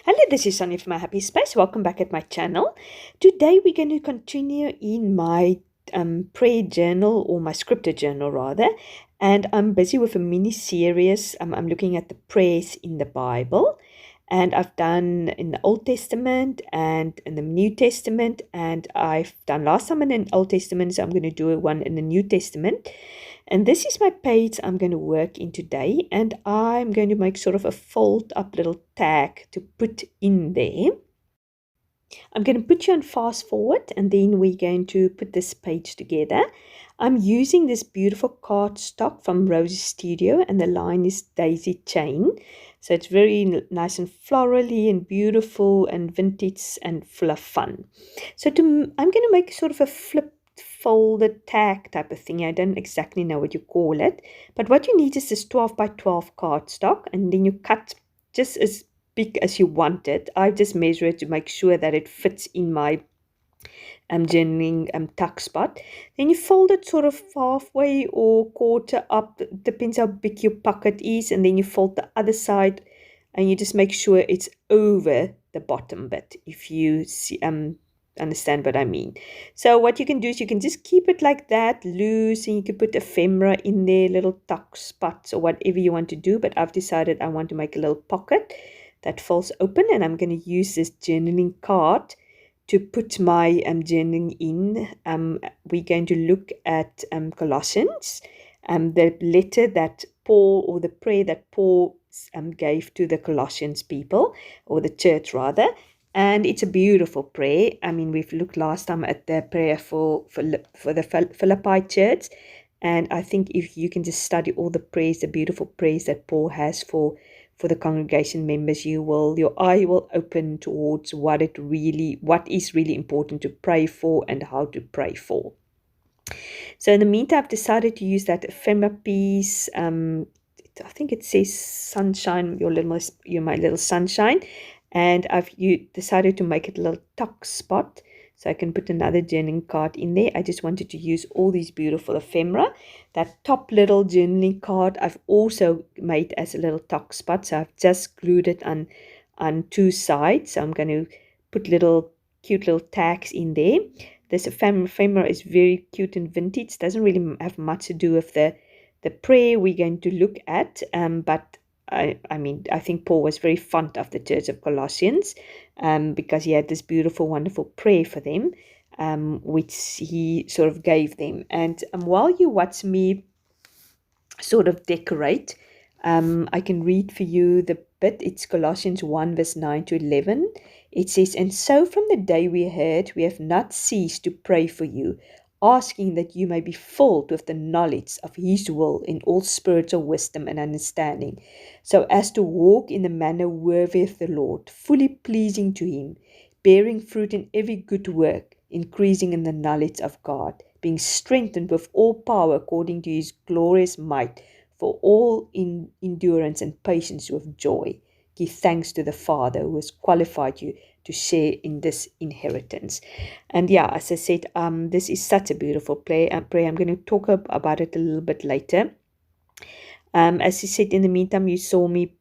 Hello, this is Sonja from My Happy Space. Welcome back at my channel. Today we're going to continue in my prayer journal, or my scripted journal rather, and I'm busy with a mini series. I'm looking at the prayers in the Bible, and I've done in the Old Testament and in the New Testament, and I've done last time in the Old Testament, so I'm going to do one in the New Testament. And this is my page I'm going to work in today, and I'm going to make sort of a fold up little tag to put in there. I'm going to put you on fast forward, and then we're going to put this page together. I'm using this beautiful cardstock from Rosie Studio, and the line is daisy chain. So it's very nice and florally and beautiful and vintage and full of fun. So I'm going to make sort of a flip folded tag type of thing. I don't exactly know what you call it, but what you need is this 12 by 12 cardstock, and then you cut just as big as you want it. I just measure it to make sure that it fits in my journaling tuck spot. Then you fold it sort of halfway or quarter up, depends how big your pocket is, and then you fold the other side, and you just make sure it's over the bottom bit, if you see understand what I mean. So what you can do is you can just keep it like that, loose, and you can put ephemera in there, little tuck spots or whatever you want to do. But I've decided I want to make a little pocket that folds open, and I'm going to use this journaling card to put my journaling in. We're going to look at Colossians, the letter that Paul, or the prayer that Paul gave to the Colossians people, or the church rather. And it's a beautiful prayer. I mean, we've looked last time at the prayer for the Philippi church. And I think if you can just study all the prayers, the beautiful prayers that Paul has for the congregation members, your eye will open towards what is really important to pray for and how to pray for. So in the meantime, I've decided to use that ephemera piece. I think it says sunshine, my little sunshine. And I've decided to make it a little tuck spot, so I can put another journaling card in there. I just wanted to use all these beautiful ephemera. That top little journaling card I've also made as a little tuck spot, so I've just glued it on two sides. So I'm going to put cute little tags in there. This ephemera is very cute and vintage. Doesn't really have much to do with the prayer we're going to look at, but I think Paul was very fond of the Church of Colossians, because he had this beautiful, wonderful prayer for them, which he sort of gave them. And while you watch me sort of decorate, I can read for you the bit. It's Colossians 1 verse 9 to 11. It says, "And so from the day we heard, we have not ceased to pray for you, asking that you may be filled with the knowledge of his will in all spiritual wisdom and understanding, so as to walk in the manner worthy of the Lord, fully pleasing to him, bearing fruit in every good work, increasing in the knowledge of God, being strengthened with all power according to his glorious might, for all in endurance and patience with joy. Give thanks to the Father who has qualified you to share in this inheritance." And yeah, as I said, this is such a beautiful prayer. I'm going to talk about it a little bit later. As you said, in the meantime, you saw me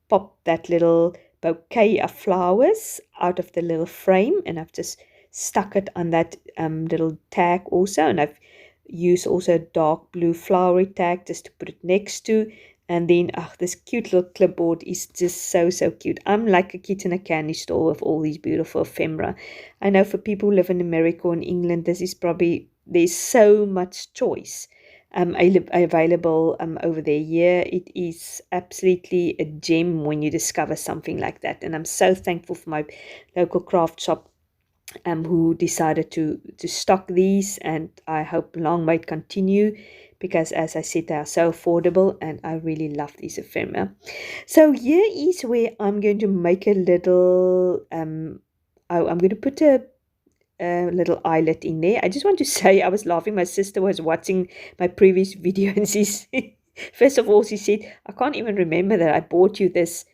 pop that little bouquet of flowers out of the little frame, and I've just stuck it on that little tag also, and I've used also a dark blue flowery tag just to put it next to. And then, this cute little clipboard is just so cute. I'm like a kid in a candy store with all these beautiful ephemera. I know for people who live in America or in England, there's so much choice available over there. Here, it is absolutely a gem when you discover something like that. And I'm so thankful for my local craft shop who decided to stock these, and I hope long may it continue, because as I said, they are so affordable, and I really love these ephemera. So here is where I'm going to make a little I'm going to put a little eyelet in there. I just want to say, I was laughing. My sister was watching my previous video, and first of all, she said, "I can't even remember that I bought you this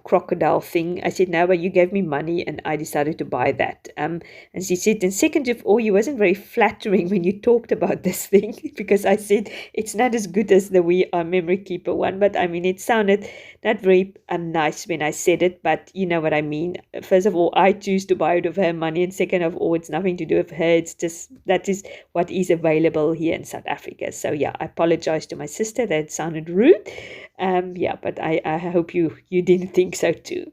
crocodile thing." I said, "No, but you gave me money and I decided to buy that." And she said, and second of all, you wasn't very flattering when you talked about this thing, because I said it's not as good as the We Are Memory Keeper one, but I mean, it sounded not very nice when I said it, but you know what I mean. First of all, I choose to buy it with her money, and second of all, it's nothing to do with her. It's just that is what is available here in South Africa. So yeah, I apologize to my sister. That sounded rude. Yeah, but I hope you didn't think so too.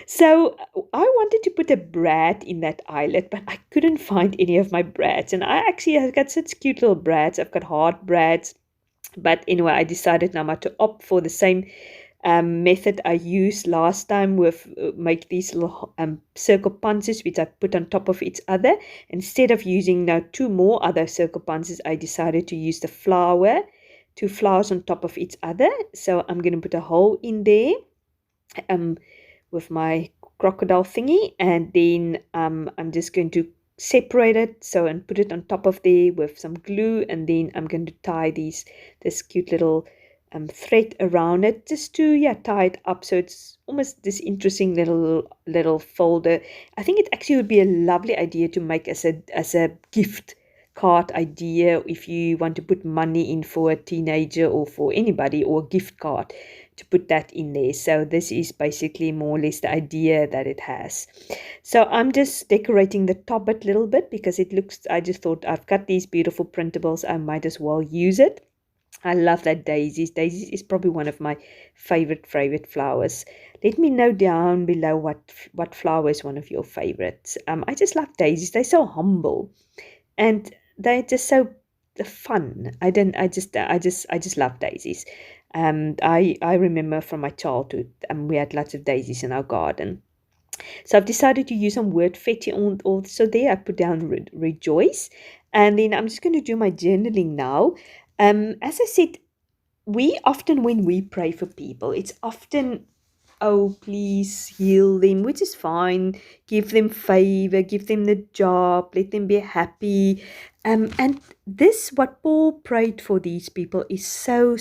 So I wanted to put a brat in that eyelet, but I couldn't find any of my brats. And I've got such cute little brats. I've got heart brats. But anyway, I decided now to opt for the same method I used last time with make these little circle punches which I put on top of each other. Instead of using now two more other circle punches, I decided to use the flower, two flowers on top of each other. So I'm going to put a hole in there with my crocodile thingy, and then I'm just going to separate it and put it on top of there with some glue, and then I'm going to tie this cute little thread around it just to tie it up so it's almost this interesting little folder. I think it actually would be a lovely idea to make as a gift card idea if you want to put money in for a teenager or for anybody, or a gift card to put that in there. So this is basically more or less the idea that it has. So I'm just decorating the top a little bit because I just thought I've got these beautiful printables, I might as well use it. I love that daisies. Daisies is probably one of my favorite flowers. Let me know down below what flower is one of your favorites. I just love daisies. They're so humble, and they're just so fun. I just love daisies. I remember from my childhood, we had lots of daisies in our garden. So I've decided to use some word fetty also there. I put down rejoice, and then I'm just going to do my journaling now. As I said, we often, when we pray for people, it's often, oh, please heal them, which is fine. Give them favor, give them the job, let them be happy. And this, what Paul prayed for these people, is so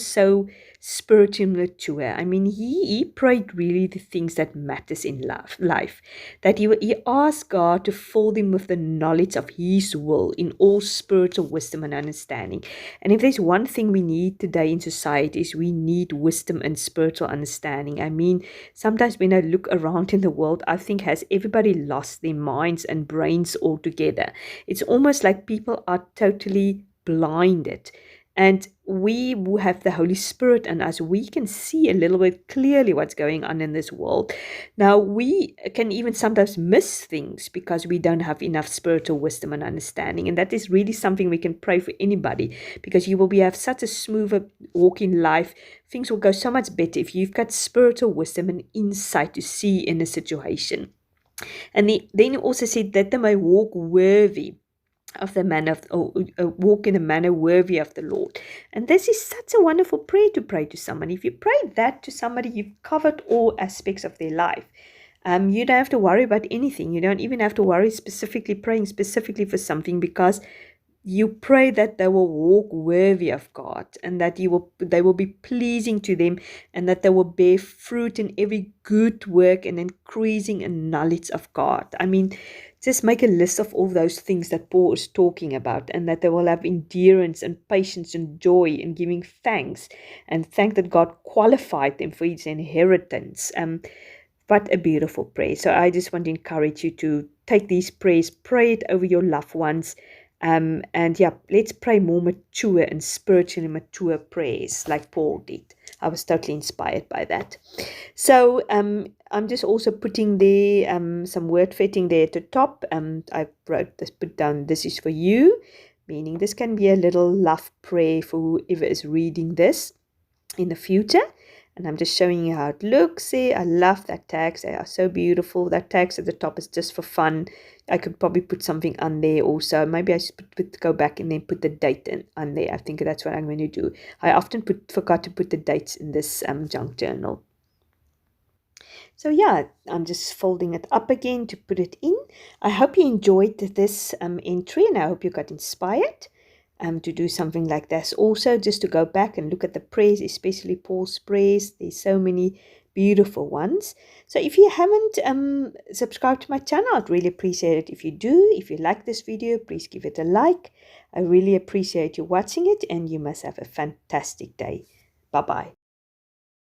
spiritually mature. I mean, he prayed really the things that matters in life, that he asked God to fill them with the knowledge of his will in all spiritual wisdom and understanding. And if there's one thing we need today in society, is we need wisdom and spiritual understanding. I mean, sometimes when I look around in the world, I think, has everybody lost their minds and brains altogether? It's almost like people are totally blinded. And we who have the Holy Spirit in us, we can see a little bit clearly what's going on in this world. Now, we can even sometimes miss things because we don't have enough spiritual wisdom and understanding. And that is really something we can pray for anybody, because you will have such a smoother walk in life. Things will go so much better if you've got spiritual wisdom and insight to see in a situation. And then he also said that they may walk worthy of the man walk in a manner worthy of the Lord. And this is such a wonderful prayer to pray to someone. If you pray that to somebody, you've covered all aspects of their life. You don't have to worry about anything. You don't even have to worry praying specifically for something, because you pray that they will walk worthy of God, and that they will be pleasing to them, and that they will bear fruit in every good work and increasing in knowledge of God. I mean, just make a list of all those things that Paul is talking about, and that they will have endurance and patience and joy in giving thanks, and thank that God qualified them for his inheritance. What a beautiful prayer. So I just want to encourage you to take these prayers, pray it over your loved ones. And let's pray more mature and spiritually mature prayers like Paul did. I was totally inspired by that. So I'm just also putting there some word fitting there at the top. I put down, this is for you, meaning this can be a little love prayer for whoever is reading this in the future. And I'm just showing you how it looks. See, I love that tags. They are so beautiful. That tags at the top is just for fun. I could probably put something on there also. Maybe I should go back and then put the date on there. I think that's what I'm going to do. I often forgot to put the dates in this junk journal. So yeah, I'm just folding it up again to put it in. I hope you enjoyed this entry, and I hope you got inspired to do something like this. Also, just to go back and look at the prayers, especially Paul's prayers. There's so many beautiful ones. So if you haven't subscribed to my channel, I'd really appreciate it if you do. If you like this video, please give it a like. I really appreciate you watching it, and you must have a fantastic day. Bye-bye.